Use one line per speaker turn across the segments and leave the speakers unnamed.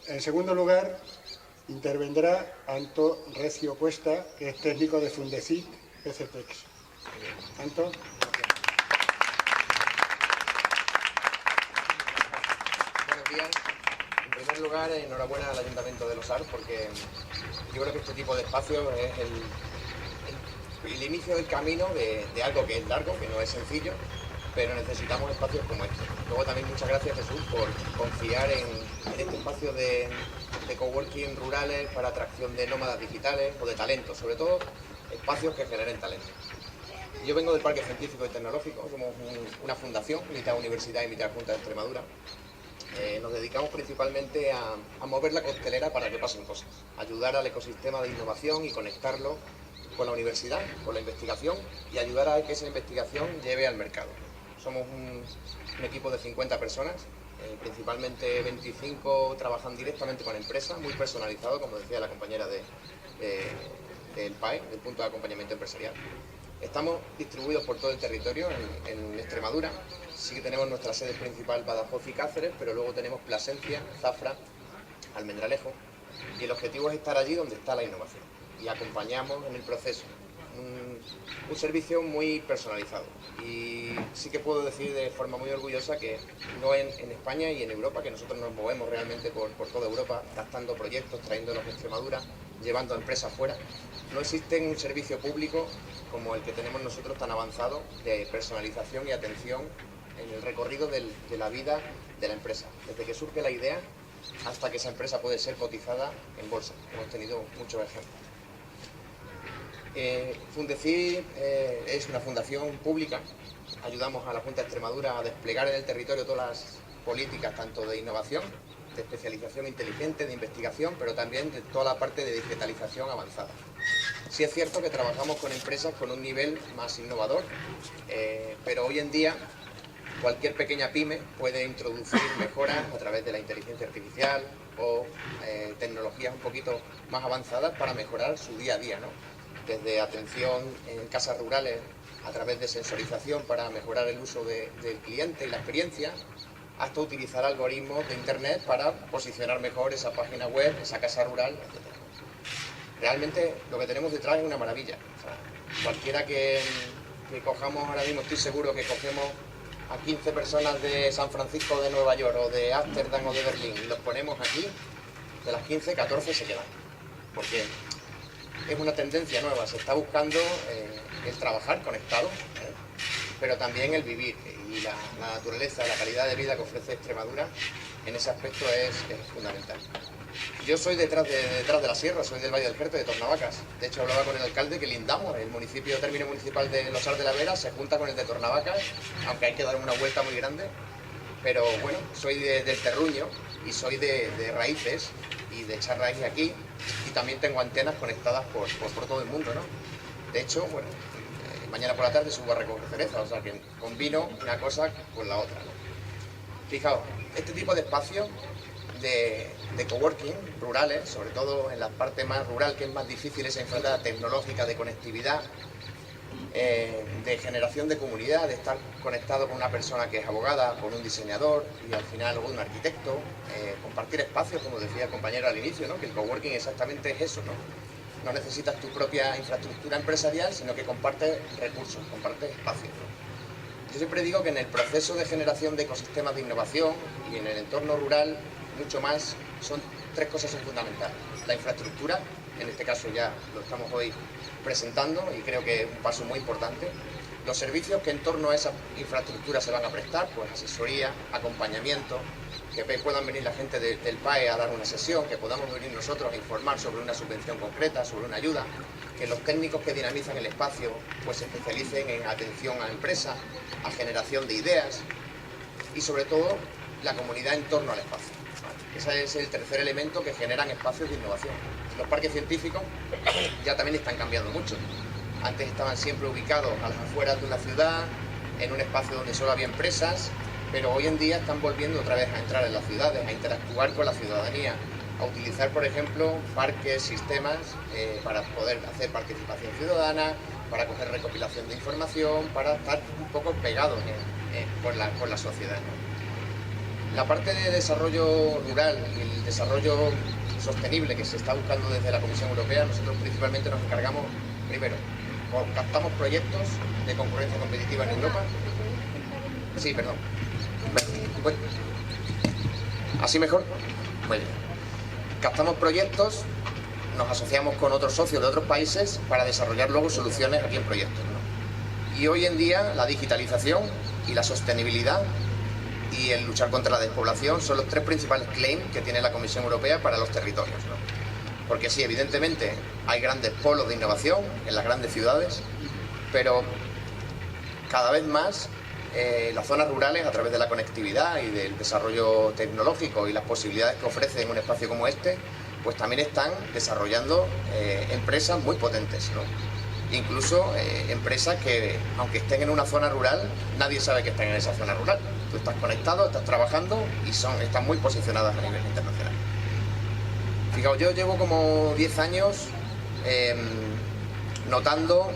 En segundo lugar, intervendrá Anto Recio Cuesta, que es técnico de Fundecit PCTEX. Anto.
Buenos días. En primer lugar, enhorabuena al Ayuntamiento de Los Arcs, porque yo creo que este tipo de espacios es el inicio del camino de algo que es largo, que no es sencillo, pero necesitamos espacios como este. Luego también muchas gracias, Jesús, por confiar en este espacio de coworking rurales para atracción de nómadas digitales o de talento, sobre todo espacios que generen talento. Yo vengo del Parque Científico y Tecnológico, somos una fundación, mitad universidad y mitad Junta de Extremadura. Nos dedicamos principalmente a mover la costelera para que pasen cosas, ayudar al ecosistema de innovación y conectarlo con la universidad, con la investigación y ayudar a que esa investigación lleve al mercado. Somos un equipo de 50 personas, principalmente 25 trabajan directamente con empresas, muy personalizado, como decía la compañera del PAE, del Punto de Acompañamiento Empresarial. Estamos distribuidos por todo el territorio en Extremadura. Sí que tenemos nuestra sede principal Badajoz y Cáceres, pero luego tenemos Plasencia, Zafra, Almendralejo, y el objetivo es estar allí donde está la innovación y acompañamos en el proceso. Un servicio muy personalizado, y sí que puedo decir de forma muy orgullosa que no en España y en Europa, que nosotros nos movemos realmente por toda Europa, captando proyectos, trayéndolos a Extremadura, llevando a empresas fuera, no existe un servicio público como el que tenemos nosotros tan avanzado de personalización y atención en el recorrido de la vida de la empresa, desde que surge la idea hasta que esa empresa puede ser cotizada en bolsa. Hemos tenido muchos ejemplos. Fundecit es una fundación pública, ayudamos a la Junta de Extremadura a desplegar en el territorio todas las políticas, tanto de innovación, de especialización inteligente, de investigación, pero también de toda la parte de digitalización avanzada. Sí es cierto que trabajamos con empresas con un nivel más innovador, pero hoy en día cualquier pequeña pyme puede introducir mejoras a través de la inteligencia artificial o tecnologías un poquito más avanzadas para mejorar su día a día, ¿no? Desde atención en casas rurales a través de sensorización para mejorar el uso del cliente y la experiencia, hasta utilizar algoritmos de internet para posicionar mejor esa página web, esa casa rural, etc. Realmente lo que tenemos detrás es una maravilla. O sea, cualquiera que cojamos ahora mismo, estoy seguro que cogemos a 15 personas de San Francisco, de Nueva York, o de Ámsterdam o de Berlín, y los ponemos aquí, de las 15, 14 se quedan. Porque es una tendencia nueva, se está buscando el trabajar conectado, pero también el vivir, y la naturaleza, la calidad de vida que ofrece Extremadura en ese aspecto es fundamental. Yo soy detrás de la sierra, soy del Valle del Jerte, de Tornavacas. De hecho, hablaba con el alcalde que lindamos, el término municipal de Los Arcs de la Vera se junta con el de Tornavacas, aunque hay que dar una vuelta muy grande. Pero bueno, soy del terruño y soy de raíces y de echar raíz aquí, y también tengo antenas conectadas por todo el mundo, ¿no? De hecho, bueno, mañana por la tarde subo a recoger cereza, o sea que combino una cosa con la otra, ¿no? Fijaos, este tipo de espacios de coworking rurales, sobre todo en la parte más rural, que es más difícil esa infraestructura tecnológica de conectividad, de generación de comunidad, de estar conectado con una persona que es abogada, con un diseñador y al final luego un arquitecto, compartir espacios, como decía el compañero al inicio, ¿no? Que el coworking exactamente es eso, ¿no? No necesitas tu propia infraestructura empresarial, sino que compartes recursos, compartes espacios, ¿no? Yo siempre digo que en el proceso de generación de ecosistemas de innovación y en el entorno rural, mucho más, son tres cosas fundamentales. La infraestructura, en este caso ya lo estamos hoy presentando y creo que es un paso muy importante. Los servicios que en torno a esa infraestructura se van a prestar, pues asesoría, acompañamiento, que puedan venir la gente del PAE a dar una sesión, que podamos venir nosotros a informar sobre una subvención concreta, sobre una ayuda, que los técnicos que dinamizan el espacio pues se especialicen en atención a empresas, a generación de ideas y sobre todo la comunidad en torno al espacio. Ese es el tercer elemento que generan espacios de innovación. Los parques científicos ya también están cambiando mucho. Antes estaban siempre ubicados a las afueras de una ciudad, en un espacio donde solo había empresas, pero hoy en día están volviendo otra vez a entrar en las ciudades, a interactuar con la ciudadanía, a utilizar, por ejemplo, parques, sistemas para poder hacer participación ciudadana, para coger recopilación de información, para estar un poco pegados con la sociedad, ¿no? La parte de desarrollo rural y el desarrollo sostenible que se está buscando desde la Comisión Europea, nosotros principalmente nos encargamos, primero, captamos proyectos de concurrencia competitiva en Europa. Sí, perdón. Pues, ¿así mejor? Muy bien. Captamos proyectos, nos asociamos con otros socios de otros países para desarrollar luego soluciones aquí en proyectos, ¿no? Y hoy en día la digitalización y la sostenibilidad y el luchar contra la despoblación son los tres principales claims que tiene la Comisión Europea para los territorios, ¿no? Porque sí, evidentemente hay grandes polos de innovación en las grandes ciudades, pero cada vez más las zonas rurales, a través de la conectividad y del desarrollo tecnológico y las posibilidades que ofrece un espacio como este, pues también están desarrollando empresas muy potentes, ¿no? Incluso empresas que, aunque estén en una zona rural, nadie sabe que están en esa zona rural. Tú estás conectado, estás trabajando y están muy posicionadas a nivel internacional. Fijaos, yo llevo como 10 años notando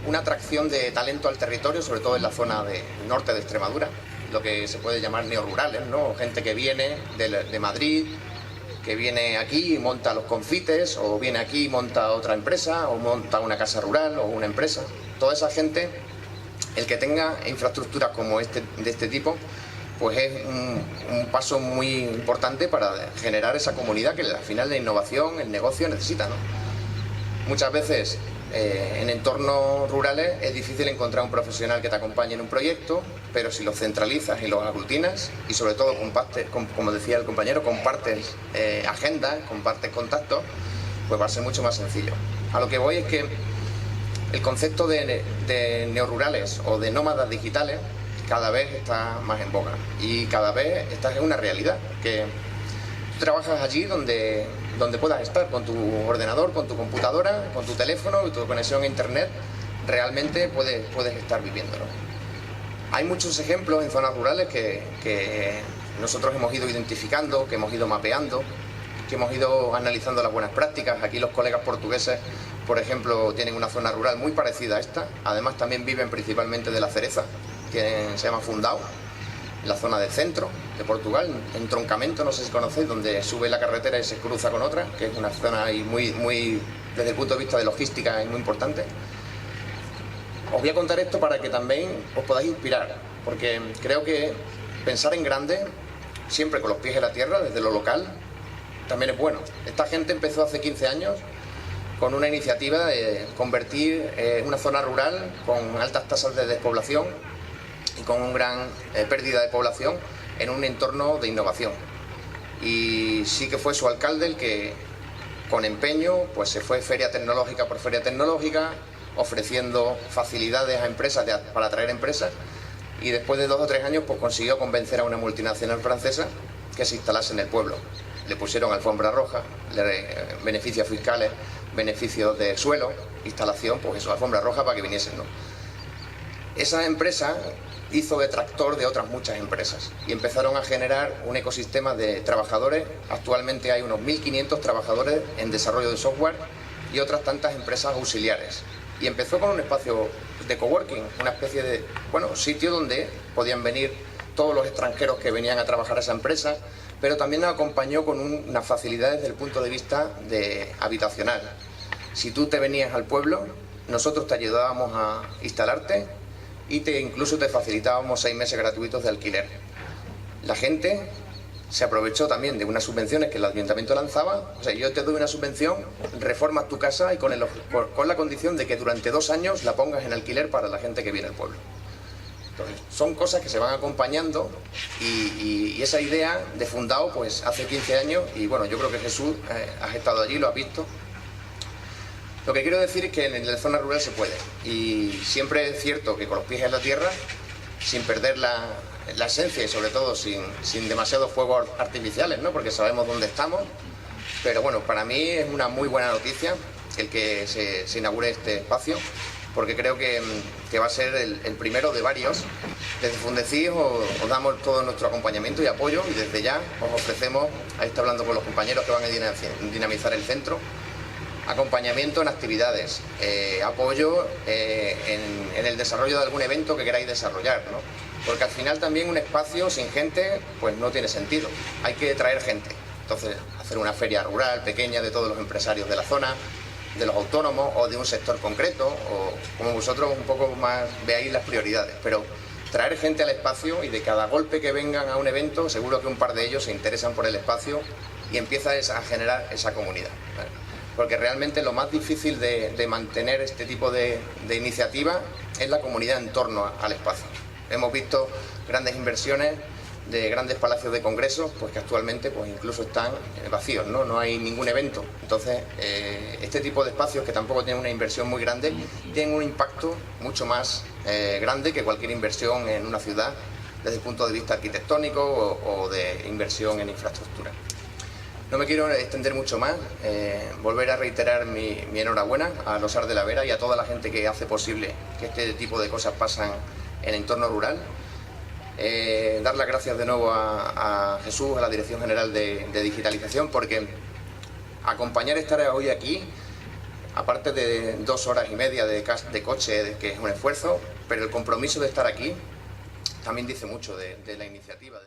una atracción de talento al territorio, sobre todo en la zona del norte de Extremadura, lo que se puede llamar neorurales, ¿no? Gente que viene de Madrid, que viene aquí y monta los confites, o viene aquí y monta otra empresa, o monta una casa rural o una empresa. Toda esa gente, el que tenga infraestructuras como de este tipo, pues es un paso muy importante para generar esa comunidad que al final la innovación, el negocio necesita, ¿no? Muchas veces en entornos rurales es difícil encontrar un profesional que te acompañe en un proyecto, pero si lo centralizas y lo aglutinas y sobre todo compartes, como decía el compañero, compartes agendas, compartes contactos, pues va a ser mucho más sencillo. A lo que voy es que el concepto de neorurales o de nómadas digitales cada vez está más en boga y cada vez esta es una realidad, que tú trabajas allí donde puedas estar, con tu ordenador, con tu computadora, con tu teléfono y tu conexión a internet, realmente puedes estar viviendo, ¿no? Hay muchos ejemplos en zonas rurales que nosotros hemos ido identificando, que hemos ido mapeando, que hemos ido analizando las buenas prácticas. Aquí los colegas portugueses, por ejemplo, tienen una zona rural muy parecida a esta. Además también viven principalmente de la cereza, se llama Fundao, en la zona del centro de Portugal, en Troncamento, no sé si conocéis, donde sube la carretera y se cruza con otra, que es una zona ahí muy, desde el punto de vista de logística, es muy importante. Os voy a contar esto para que también os podáis inspirar, porque creo que pensar en grande, siempre con los pies en la tierra, desde lo local, también es bueno. Esta gente empezó hace 15 años con una iniciativa de convertir una zona rural con altas tasas de despoblación y con una gran pérdida de población en un entorno de innovación. Y sí que fue su alcalde el que, con empeño, pues se fue feria tecnológica por feria tecnológica, ofreciendo facilidades a empresas para atraer empresas, y después de 2 o 3 años pues consiguió convencer a una multinacional francesa que se instalase en el pueblo. Le pusieron alfombra roja, beneficios fiscales, beneficios de suelo, instalación, pues eso, alfombra roja para que viniesen, ¿no? Esa empresa hizo de tractor de otras muchas empresas y empezaron a generar un ecosistema de trabajadores. Actualmente hay unos 1.500 trabajadores en desarrollo de software y otras tantas empresas auxiliares. Y empezó con un espacio de coworking, una especie de sitio donde podían venir todos los extranjeros que venían a trabajar a esa empresa, pero también nos acompañó con unas facilidades desde el punto de vista habitacional. Si tú te venías al pueblo, nosotros te ayudábamos a instalarte y incluso te facilitábamos 6 meses gratuitos de alquiler. La gente se aprovechó también de unas subvenciones que el ayuntamiento lanzaba. O sea, yo te doy una subvención, reformas tu casa y con la condición de que durante 2 años la pongas en alquiler para la gente que viene al pueblo. Entonces, son cosas que se van acompañando y esa idea de Fundao pues hace 15 años y bueno, yo creo que Jesús, has estado allí, lo has visto. Lo que quiero decir es que en la zona rural se puede y siempre es cierto que con los pies en la tierra, sin perder la esencia y sobre todo sin demasiados fuegos artificiales, ¿no? Porque sabemos dónde estamos, pero bueno, para mí es una muy buena noticia el que se inaugure este espacio, porque creo que va a ser el primero de varios. Desde Fundecid os damos todo nuestro acompañamiento y apoyo y desde ya os ofrecemos, ahí está hablando con los compañeros que van a dinamizar el centro, acompañamiento en actividades, apoyo en el desarrollo de algún evento que queráis desarrollar, ¿no? porque al final también un espacio sin gente pues no tiene sentido, hay que traer gente. Entonces, hacer una feria rural pequeña de todos los empresarios de la zona, de los autónomos o de un sector concreto, o como vosotros un poco más veáis las prioridades, pero traer gente al espacio, y de cada golpe que vengan a un evento seguro que un par de ellos se interesan por el espacio y empieza a generar esa comunidad, ¿vale? Porque realmente lo más difícil de mantener este tipo de iniciativa es la comunidad en torno al espacio. Hemos visto grandes inversiones de grandes palacios de congresos, pues que actualmente pues incluso están vacíos, no hay ningún evento. Entonces, este tipo de espacios, que tampoco tienen una inversión muy grande, tienen un impacto mucho más grande que cualquier inversión en una ciudad desde el punto de vista arquitectónico o de inversión en infraestructura. No me quiero extender mucho más, volver a reiterar mi enhorabuena a los Arts de la Vera y a toda la gente que hace posible que este tipo de cosas pasen en el entorno rural. Dar las gracias de nuevo a Jesús, a la Dirección General de Digitalización, porque acompañar estar hoy aquí, aparte de 2 horas y media de coche, que es un esfuerzo, pero el compromiso de estar aquí también dice mucho de la iniciativa.